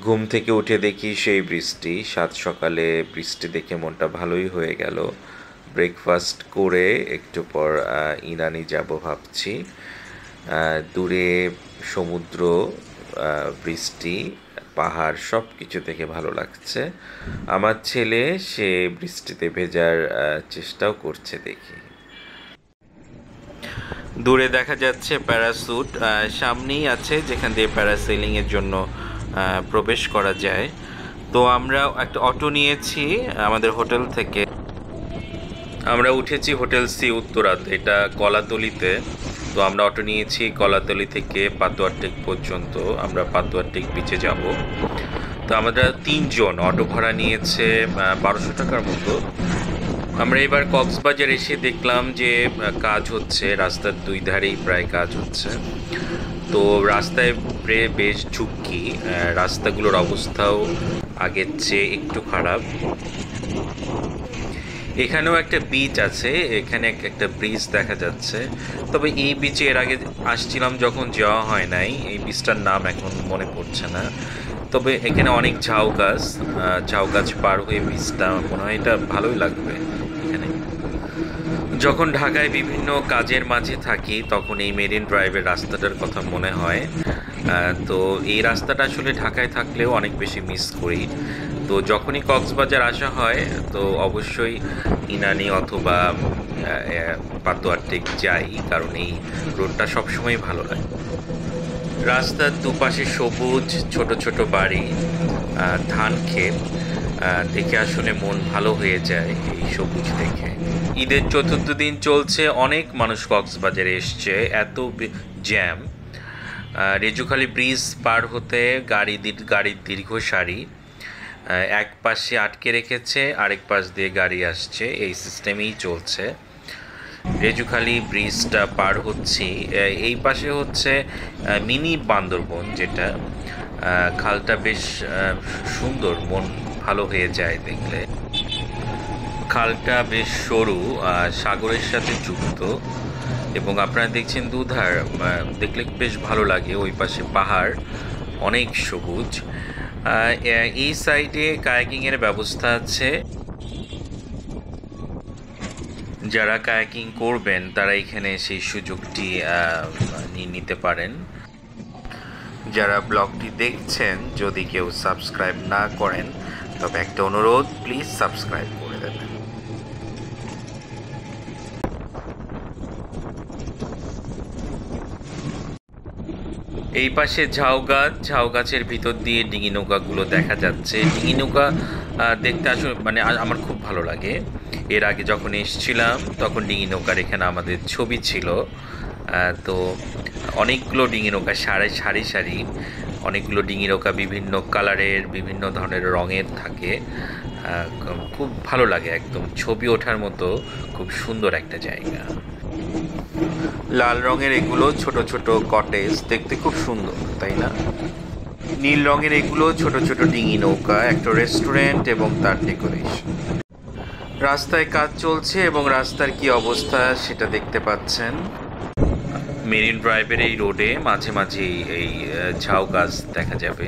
ঘুম থেকে উঠে দেখি সেই বৃষ্টি। সাত সকালে বৃষ্টি দেখে মনটা ভালোই হয়ে গেল। ব্রেকফাস্ট করে একটু পর ইনানি যাব ভাবছি। দূরে সমুদ্র, বৃষ্টি, পাহাড় সব কিছু দেখে ভালো লাগছে। আমার ছেলে সে বৃষ্টিতে ভেজার চেষ্টাও করছে দেখি। দূরে দেখা যাচ্ছে প্যারাসুট, সামনেই আছে যেখান দিয়ে প্যারাসেলিংয়ের জন্য প্রবেশ করা যায়। তো আমরা একটা অটো নিয়েছি আমাদের হোটেল থেকে। আমরা উঠেছি হোটেল সি উত্তরাত, এটা কলাতলিতে। তো আমরা অটো নিয়েছি কলাতলি থেকে পাতুয়ারটেক পর্যন্ত। আমরা পাতুয়ারটেক বিচে যাব। তো আমরা 3 জন, অটো ভাড়া নিয়েছে 1200 টাকার মতো। আমরা এবার কক্সবাজার এসে দেখলাম যে কাজ হচ্ছে, রাস্তার দুই ধারেই প্রায় কাজ হচ্ছে। তো রাস্তায় বেশ ঝুঁকি, রাস্তাগুলোর অবস্থাও আগের চেয়ে একটু খারাপ। এখানেও একটা বিচ আছে, এখানে একটা ব্রিজ দেখা যাচ্ছে। তবে এই বিচে এর আগে আসছিলাম যখন যাওয়া হয় নাই, এই বিচটার নাম এখন মনে পড়ছে না। তবে এখানে অনেক ঝাউ গাছ পার হয়ে বিচটা মনে হয় এটা ভালোই লাগবে। এখানে যখন ঢাকায় বিভিন্ন কাজের মাঝে থাকি তখন এই মেরিন ড্রাইভের রাস্তাটার কথা মনে হয়। তো এই রাস্তাটা আসলে ঢাকায় থাকলেও অনেক বেশি মিস করি। তো যখনই কক্সবাজার আসা হয় তো অবশ্যই ইনানি অথবা পাতুয়ারটেক যাই, কারণ এই রোডটা সবসময় ভালো লাগে। রাস্তার দুপাশে সবুজ ছোট ছোট বাড়ি, ধান ক্ষেত দেখে আসলে মন ভালো হয়ে যায় এই সবুজ দেখে। ঈদের চতুর্থ দিন চলছে, অনেক মানুষ কক্সবাজারে এসছে, এত জ্যাম। রেজুখালী ব্রিজ পার হতে গাড়ির দীর্ঘ সারি, এক পাশে আটকে রেখেছে, আরেক পাশ দিয়ে গাড়ি আসছে, এই সিস্টেমেই চলছে। রেজুখালী ব্রিজটা পার হচ্ছি, এই পাশে হচ্ছে মিনি বান্দরবন, যেটা খালটা বেশ সুন্দর, মন ভালো হয়ে যায় দেখলে। খালটা বেশ সরু, সাগরের সাথে যুক্ত, এবং আপনারা দেখছেন দুধার, দেখলে বেশ ভালো লাগে। ওই পাশে পাহাড়, অনেক সবুজ। এই সাইডে কায়াকিংয়ের ব্যবস্থা আছে। যারা কায়াকিং করবেন তারা এখানে সেই সুযোগটি নিতে পারেন। যারা ব্লগটি দেখছেন, যদি কেউ সাবস্ক্রাইব না করেন তবে একটা অনুরোধ, প্লিজ সাবস্ক্রাইব করে দেবেন। এই পাশে ঝাউ গাছের ভিতর দিয়ে ডিঙি নৌকাগুলো দেখা যাচ্ছে। ডিঙি নৌকা দেখতে আসলে মানে আমার খুব ভালো লাগে। এর আগে যখন এসেছিলাম তখন ডিঙি নৌকার এখানে আমাদের ছবি ছিল। তো অনেকগুলো ডিঙি নৌকা, সারি সারি অনেকগুলো ডিঙি নৌকা, বিভিন্ন কালারের, বিভিন্ন ধরনের রঙের থাকে। খুব ভালো লাগে, একদম ছবি ওঠার মতো খুব সুন্দর একটা জায়গা। লাল রঙের এগুলো ছোট ছোট কটেজ, দেখতে খুব সুন্দর, তাই না? নীল রঙের এগুলো ছোট ছোট ডিঙি নৌকা, একটা রেস্টুরেন্ট এবং তার ডেকোরেশন। রাস্তায় কাজ চলছে এবং রাস্তার কি অবস্থা সেটা দেখতে পাচ্ছেন। মেরিন ড্রাইভের এই রোডে মাঝে মাঝে এই ঝাউ গাছ দেখা যাবে।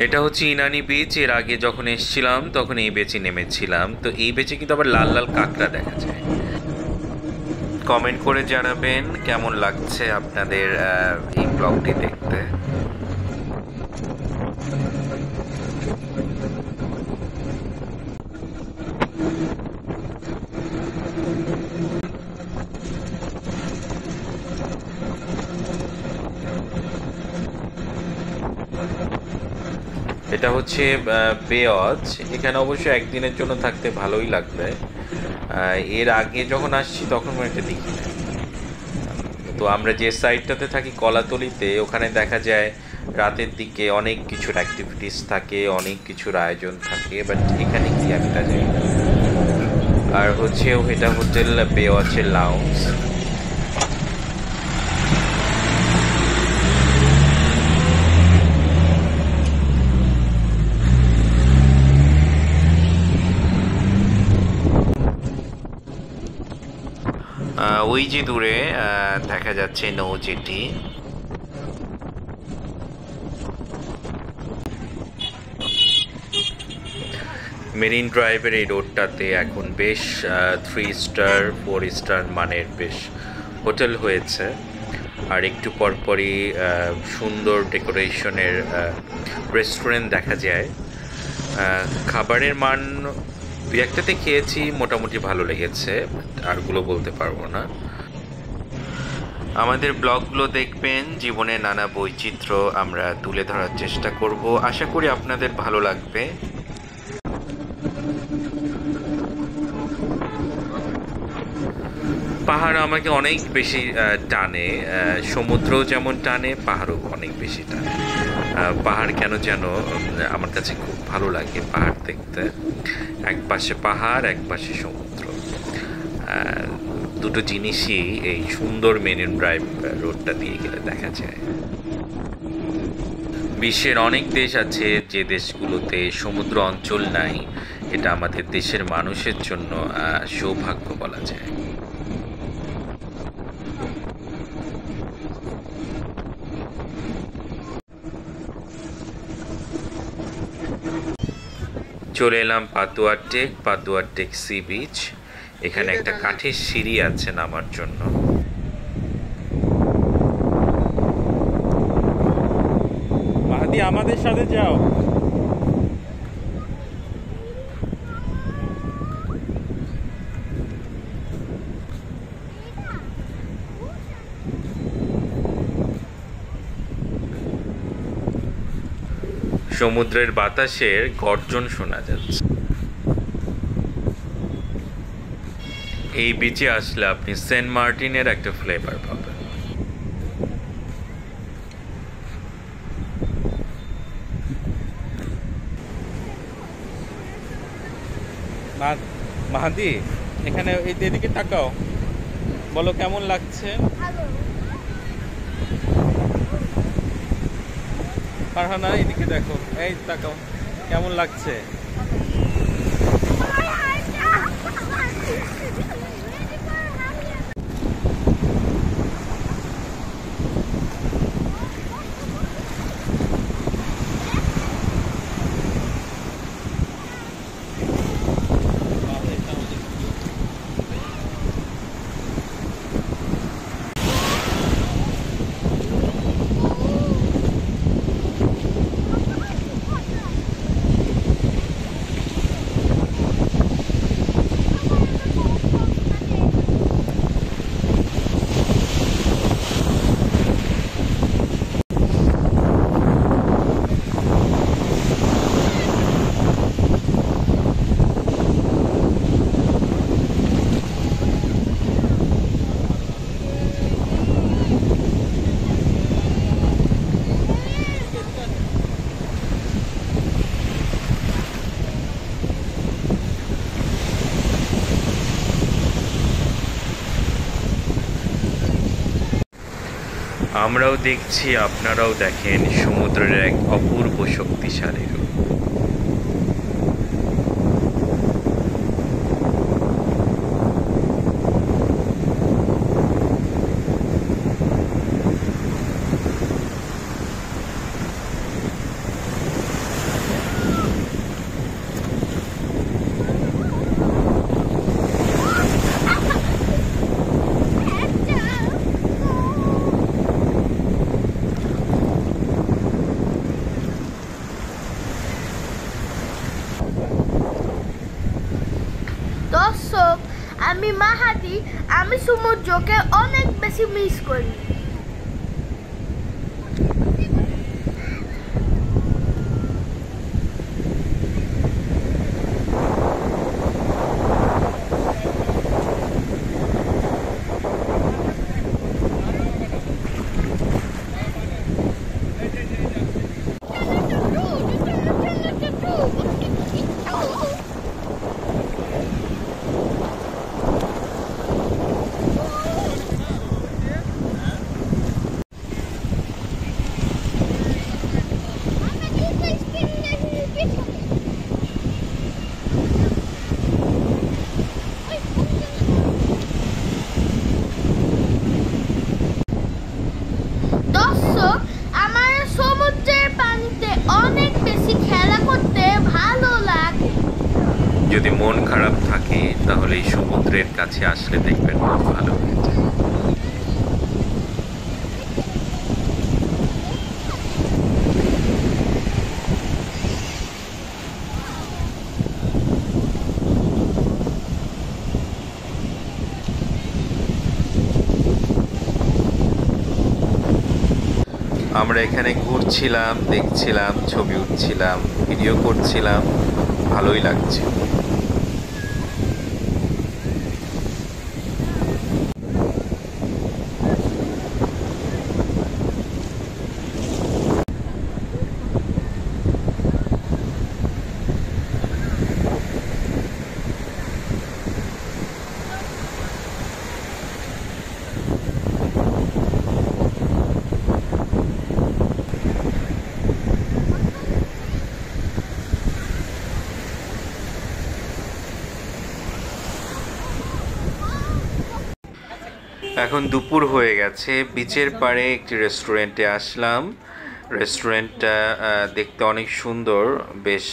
এটা হচ্ছে ইনানি বিচ। এর আগে যখন এসেছিলাম তখন এই বেচে নেমেছিলাম। তো এই বেচে কিন্তু আবার লাল লাল কাঁকড়া দেখা যায়। কমেন্ট করে জানাবেন কেমন লাগছে আপনাদের এই ব্লগটি দেখতে। এটা হচ্ছে বেওয়াজ। এখানে অবশ্য একদিনের জন্য থাকতে ভালোই লাগবে। এর আগে যখন আসছি তখন এটা দেখি না। তো আমরা যে সাইডটাতে থাকি কলাতলিতে, ওখানে দেখা যায় রাতের দিকে অনেক কিছুর অ্যাক্টিভিটিস থাকে, অনেক কিছুর আয়োজন থাকে, বাট এখানে কি একটা যাই না। আর হচ্ছে এটা হোটেল বেওয়াজের লাউঞ্জ। ওই যে দূরে দেখা যাচ্ছে নৌজেটি। মেরিন ড্রাইভের এই রোডটাতে এখন বেশ 3 স্টার 4 স্টার মানের বেশ হোটেল হয়েছে, আর একটু পরপরই সুন্দর ডেকোরেশনের রেস্টুরেন্ট দেখা যায়। খাবারের মান দু একটাতে খেয়েছি, মোটামুটি ভালো লেগেছে, আরগুলো বলতে পারবো না। আমাদের ব্লগগুলো দেখবেন, জীবনে নানা বৈচিত্র্য আমরা তুলে ধরার চেষ্টা করব, আশা করি আপনাদের ভালো লাগবে। পাহাড় আমাকে অনেক বেশি টানে, সমুদ্রও যেমন টানে, পাহাড়ও অনেক বেশি টানে। পাহাড় কেন যেন আমার কাছে খুব ভালো লাগে পাহাড় দেখতে। এক পাশে পাহাড়, এক পাশে সমুদ্র, দুটো জিনিসই এই সুন্দর মেরিন ড্রাইভ রোডটা দিয়ে গেলে দেখা যায়। বিশ্বের অনেক দেশ আছে যে দেশগুলোতে সমুদ্র অঞ্চল নাই, এটা আমাদের দেশের মানুষের জন্য সৌভাগ্য বলা যায়। চলে এলাম পাতুয়ার টেক সি বিচ। এখানে একটা কাঠের সিঁড়ি আছে নামার জন্য। মাহাদি, আমাদের সাথে যাও। সমুদ্রের বাতাসের গর্জন শোনা যাচ্ছে। এই বিচে আসলে আপনি সেন্ট মার্টিনের একটা ফ্লেভার পাবেন। মাহাদি, এখানে এদিকে তাকাও, বলো কেমন লাগছে। ফারহানা, এদিকে দেখো, এই তাকাও, কেমন লাগছে। আমরাও দেখছি, আপনারাও দেখেন সমুদ্রের এক অপূর্ব শক্তিশালী রূপ। দর্শক, আমি মাহাদি, আমি সমুদ্রকে অনেক বেশি মিস করি। যদি মন খারাপ থাকে তাহলে এই সমুদ্রের কাছে আসলে দেখবেন মন ভালো হয়ে যায়। আমরা এখানে ঘুরছিলাম, দেখছিলাম, ছবি উঠছিলাম, ভিডিও করছিলাম, ভালোই লাগছে। এখন দুপুর হয়ে গেছে, বিচের পাড়ে একটি রেস্টুরেন্টে আসলাম। রেস্টুরেন্টটা দেখতে অনেক সুন্দর, বেশ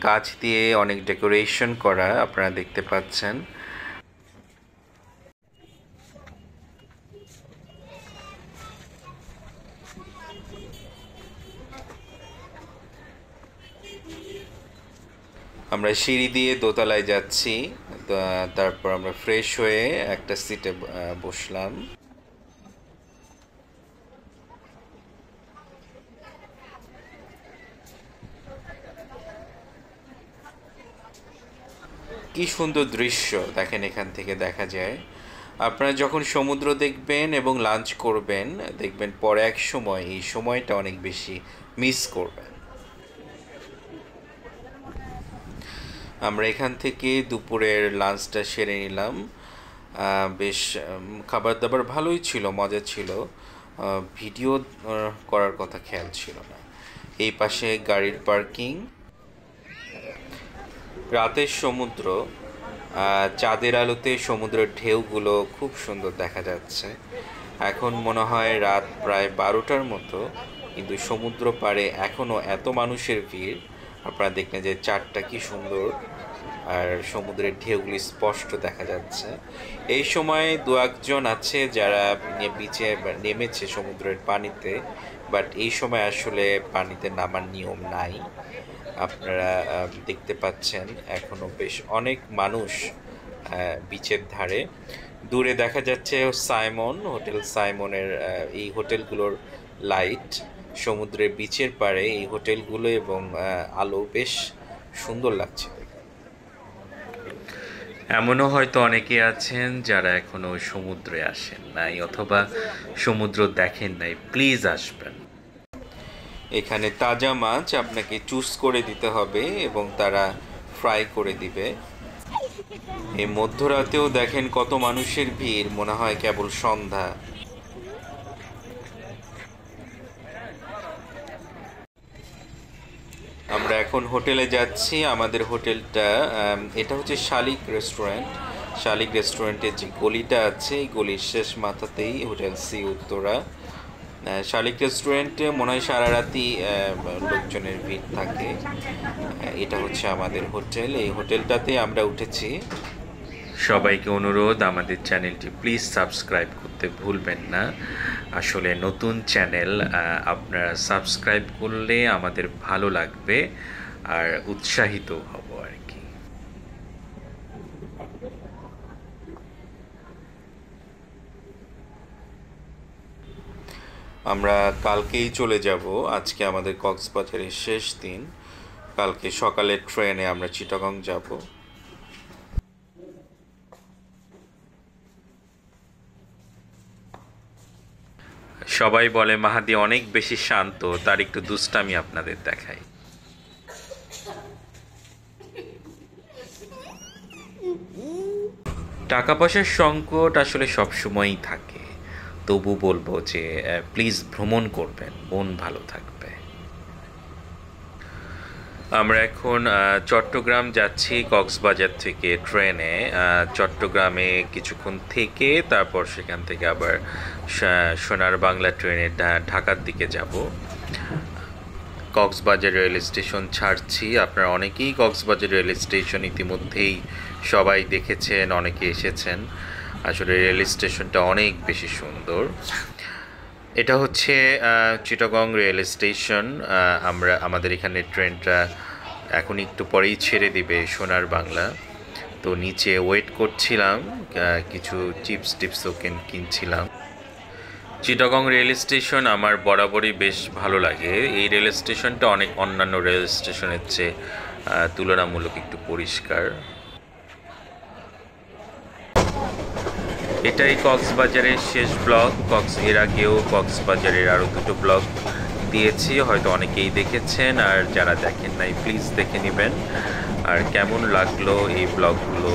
গাছ দিয়ে অনেক ডেকোরেশন করা, আপনারা দেখতে পাচ্ছেন। আমরা সিঁড়ি দিয়ে দোতলায় যাচ্ছি, তারপর আমরা ফ্রেশ হয়ে একটা সিটে বসলাম। কি সুন্দর দৃশ্য দেখেন, এখান থেকে দেখা যায়। আপনারা যখন সমুদ্র দেখবেন এবং লাঞ্চ করবেন, দেখবেন পরে এক সময় এই সময়টা অনেক বেশি মিস করবেন। আমরা এখান থেকে দুপুরের লাঞ্চটা সেরে নিলাম। বেশ খাবার দাবার ভালোই ছিল, মজা ছিল। ভিডিও করার কথা খেয়াল ছিল না। এই পাশে গাড়ির পার্কিং। রাতের সমুদ্র, চাঁদের আলোতে সমুদ্রের ঢেউগুলো খুব সুন্দর দেখা যাচ্ছে। এখন মনে হয় রাত প্রায় 12টার মতো, কিন্তু সমুদ্র পাড়ে এখনও এত মানুষের ভিড়। আপনারা দেখলেন যে চারটা কি সুন্দর, আর সমুদ্রের ঢেউগুলি স্পষ্ট দেখা যাচ্ছে। এই সময় দু একজন আছে যারা বিচে নেমেছে সমুদ্রের পানিতে, বাট এই সময় আসলে পানিতে নামার নিয়ম নাই। আপনারা দেখতে পাচ্ছেন এখনো বেশ অনেক মানুষ বিচের ধারে। দূরে দেখা যাচ্ছে সাইমন হোটেল, সাইমনের এই হোটেলগুলোর লাইট সমুদ্রের বিচের পাড়ে এই হোটেলগুলো এবং আলো বেশ সুন্দর লাগছে। এমনও হয়তো অনেকে আছেন যারা এখনো সমুদ্রে আসেন নাই অথবা সমুদ্র দেখেন নাই, প্লিজ আসবেন। এখানে তাজা মাছ আপনাকে চুজ করে দিতে হবে এবং তারা ফ্রাই করে দিবে। এই মধ্যরাতেও দেখেন কত মানুষের ভিড়, মনে হয় কেবল সন্ধ্যা। আমরা এখন হোটেলে যাচ্ছি। আমাদের হোটেলটা, এটা হচ্ছে শালিক রেস্টুরেন্ট। শালিক রেস্টুরেন্টের যে গলিটা আছে, এই গলির শেষ মাথাতেই হোটেল সি উত্তরা। শালিক রেস্টুরেন্টে মনে হয় সারা রাতি লোকজনের ভিড় থাকে। এটা হচ্ছে আমাদের হোটেল, এই হোটেলটাতে আমরা উঠেছি। সবাইকে অনুরোধ, আমাদের চ্যানেলটি প্লিজ সাবস্ক্রাইব করতে ভুলবেন না। আসলে নতুন চ্যানেল, আপনারা সাবস্ক্রাইব করলে আমাদের ভালো লাগবে আর উৎসাহিত হব আর কি। আমরা কালকেই চলে যাব, আজকে আমাদের কক্সবাজারের শেষ দিন। কালকে সকালের ট্রেনে আমরা চিটাগং যাব। সবাই বলে মাহাদি অনেক বেশি শান্ত, তার একটু দুষ্টামি আপনাদের দেখাই। টাকা পয়সার সংকট আসলে সবসময়ই থাকে, তবু বলবো যে প্লিজ ভ্রমণ করবেন, মন ভালো থাকবে। আমরা এখন চট্টগ্রাম যাচ্ছি কক্সবাজার থেকে ট্রেনে। চট্টগ্রামে কিছুক্ষণ থেকে তারপর সেখান থেকে আবার সোনার বাংলা ট্রেনে ঢাকার দিকে যাব। কক্সবাজার রেল স্টেশন ছাড়ছি। আপনারা অনেকেই কক্সবাজার রেল স্টেশন ইতিমধ্যেই সবাই দেখেছেন, অনেকে এসেছেন। আসলে রেল স্টেশনটা অনেক বেশি সুন্দর। এটা হচ্ছে চিটাগং রেল স্টেশন। আমাদের এখানে ট্রেনটা এখন একটু পরেই ছেড়ে দিবে সোনার বাংলা। তো নিচে ওয়েট করছিলাম, কিছু চিপস টিপসও কিনছিলাম। চিটাগং রেল স্টেশন আমার বরাবরই বেশ ভালো লাগে। এই রেল স্টেশনটা অনেক অন্যান্য রেল স্টেশনের চেয়ে তুলনামূলক একটু পরিষ্কার। এটাই কক্সবাজারের শেষ ব্লগ। এর আগেও কক্সবাজারের আরও দুটো ব্লগ দিয়েছি, হয়তো অনেকেই দেখেছেন, আর যারা দেখেন নাই প্লিজ দেখে নেবেন। আর কেমন লাগলো এই ব্লগগুলো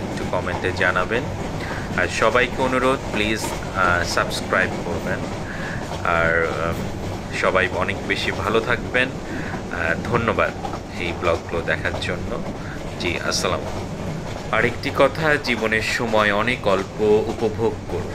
একটু কমেন্টে জানাবেন। আর সবাইকে অনুরোধ, প্লিজ সাবস্ক্রাইব করবেন। আর সবাই অনেক বেশি ভালো থাকবেন। ধন্যবাদ এই ব্লগগুলো দেখার জন্য। জি, আসসালাম। আরেকটি কথা, জীবনের সময় অনেক অল্প, উপভোগ করুন।